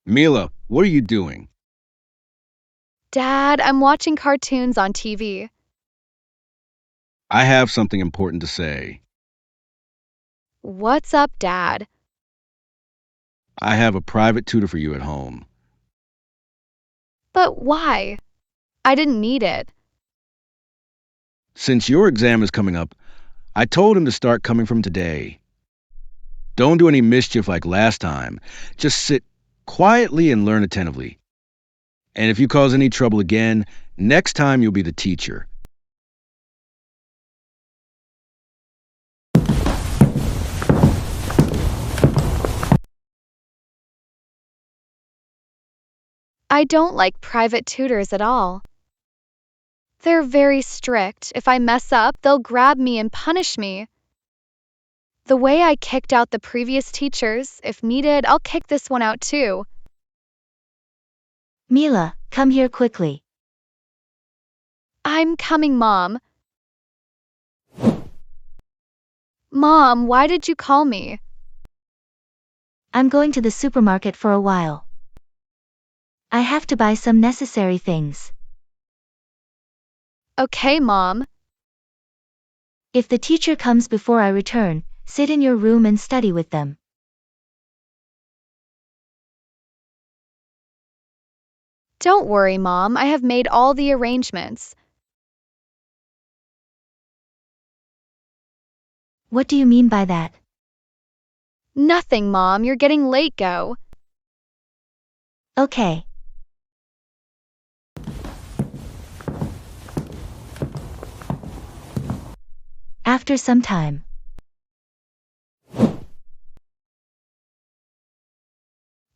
Mila, what are you doing? Dad, I'm watching cartoons on TV. I have something important to say. What's up, Dad? I have a private tutor for you at home. But why? I didn't need it. Since your exam is coming up, I told him to start coming from today. Don't do any mischief like last time. Just sit quietly and learn attentively. And if you cause any trouble again, next time you'll be the teacher. I don't like private tutors at all. They're very strict. If I mess up, they'll grab me and punish me. The way I kicked out the previous teachers, if needed, I'll kick this one out too. Mila, come here quickly. I'm coming, Mom. Mom, why did you call me? I'm going to the supermarket for a while. I have to buy some necessary things. Okay, Mom. If the teacher comes before I return, sit in your room and study with them. Don't worry, Mom. I have made all the arrangements. What do you mean by that? Nothing, Mom. You're getting late, go. Okay. After some time.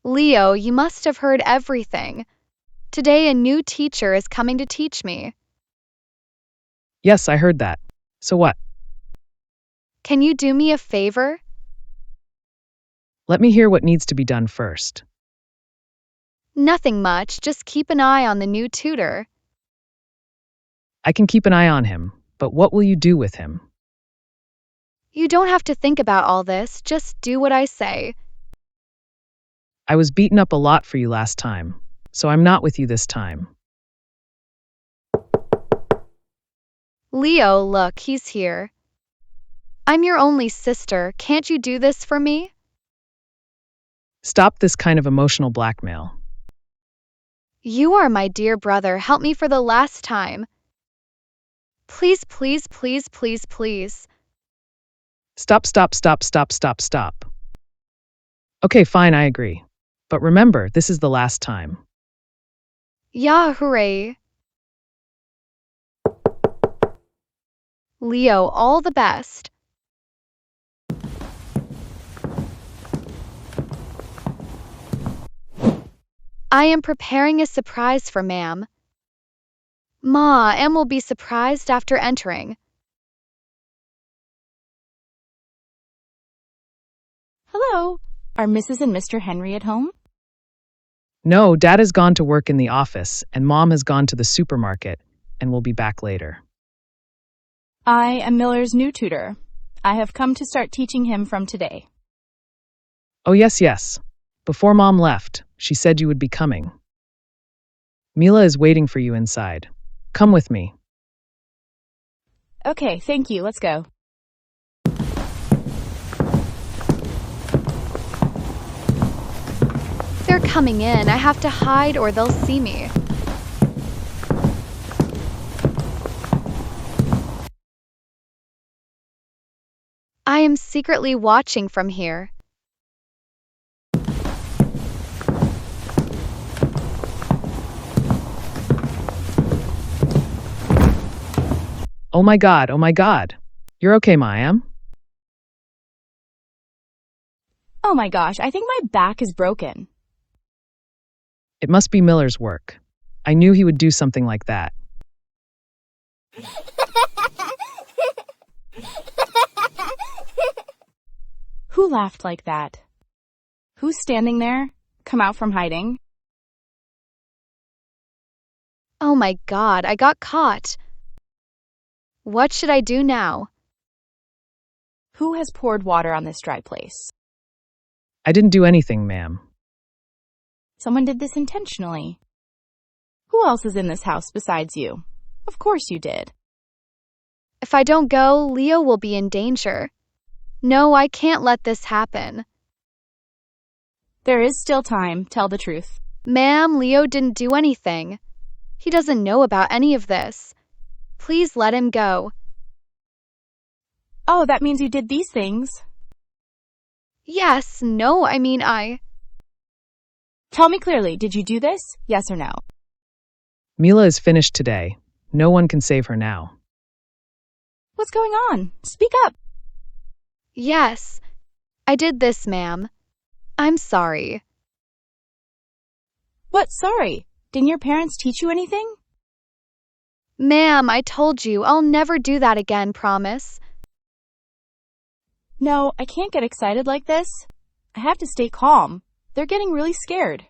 Leo, you must have heard everything. Today a new teacher is coming to teach me. Yes, I heard that. So what? Can you do me a favor? Let me hear what needs to be done first. Nothing much, just keep an eye on the new tutor. I can keep an eye on him, but what will you do with him? You don't have to think about all this, just do what I say. I was beaten up a lot for you last time, so I'm not with you this time. Leo, look, he's here. I'm your only sister, can't you do this for me? Stop this kind of emotional blackmail. You are my dear brother, help me for the last time. Please, please, please, please, please. Stop. Okay, fine, I agree. But remember, this is the last time. Yeah, hooray. Leo, all the best. I am preparing a surprise for Ma'am. Ma, Em will be surprised after entering. Hello. Are Mrs. and Mr. Henry at home? No, Dad has gone to work in the office, and Mom has gone to the supermarket, and will be back later. I am Miller's new tutor. I have come to start teaching him from today. Oh, yes. Before Mom left, she said you would be coming. Mila is waiting for you inside. Come with me. Okay, thank you. Let's go. They're coming in. I have to hide or they'll see me. I am secretly watching from here. Oh my God. You're okay, Mayam? Oh my gosh, I think my back is broken. It must be Miller's work. I knew he would do something like that. Who laughed like that? Who's standing there? Come out from hiding. Oh my God, I got caught. What should I do now? Who has poured water on this dry place? I didn't do anything, ma'am. Someone did this intentionally. Who else is in this house besides you? Of course you did. If I don't go, Leo will be in danger. No, I can't let this happen. There is still time. Tell the truth. Ma'am, Leo didn't do anything. He doesn't know about any of this. Please let him go. Oh, that means you did these things. Yes, no, I mean Tell me clearly, did you do this? Yes or no? Mila is finished today. No one can save her now. What's going on? Speak up. Yes, I did this, ma'am. I'm sorry. What, sorry? Didn't your parents teach you anything? Ma'am, I told you, I'll never do that again, promise. No, I can't get excited like this. I have to stay calm. They're getting really scared.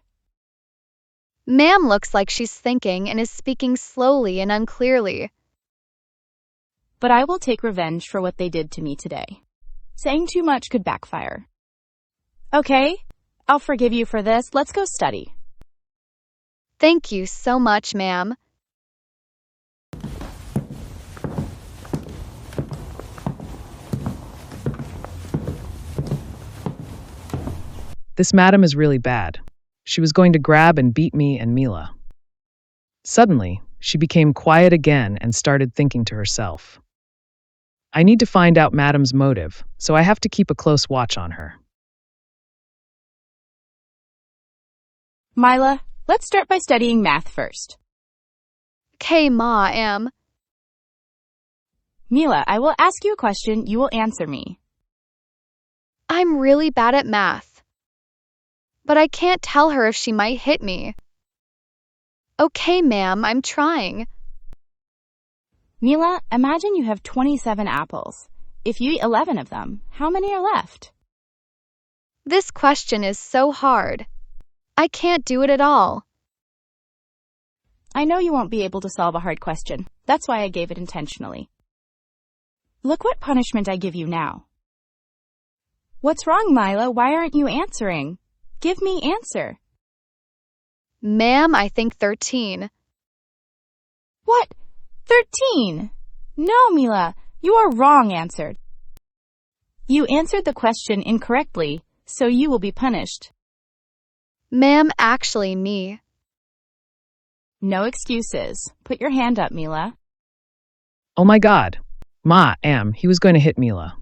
Ma'am looks like she's thinking and is speaking slowly and unclearly. But I will take revenge for what they did to me today. Saying too much could backfire. Okay, I'll forgive you for this. Let's go study. Thank you so much, ma'am. This madam is really bad. She was going to grab and beat me and Mila. Suddenly, she became quiet again and started thinking to herself. I need to find out madam's motive, so I have to keep a close watch on her. Mila, let's start by studying math first. Okay, Ma, am. Mila, I will ask you a question. You will answer me. I'm really bad at math. But I can't tell her if she might hit me. Okay, ma'am, I'm trying. Mila, imagine you have 27 apples. If you eat 11 of them, how many are left? This question is so hard. I can't do it at all. I know you won't be able to solve a hard question. That's why I gave it intentionally. Look what punishment I give you now. What's wrong, Mila? Why aren't you answering? Give me answer. Ma'am, I think 13. What? 13? No, Mila, you are wrong answered. You answered the question incorrectly, so you will be punished. Ma'am, actually me. No excuses. Put your hand up, Mila. Oh my God. He was going to hit Mila.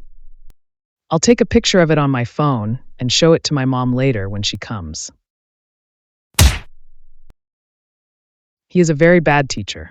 I'll take a picture of it on my phone and show it to my mom later when she comes. He is a very bad teacher.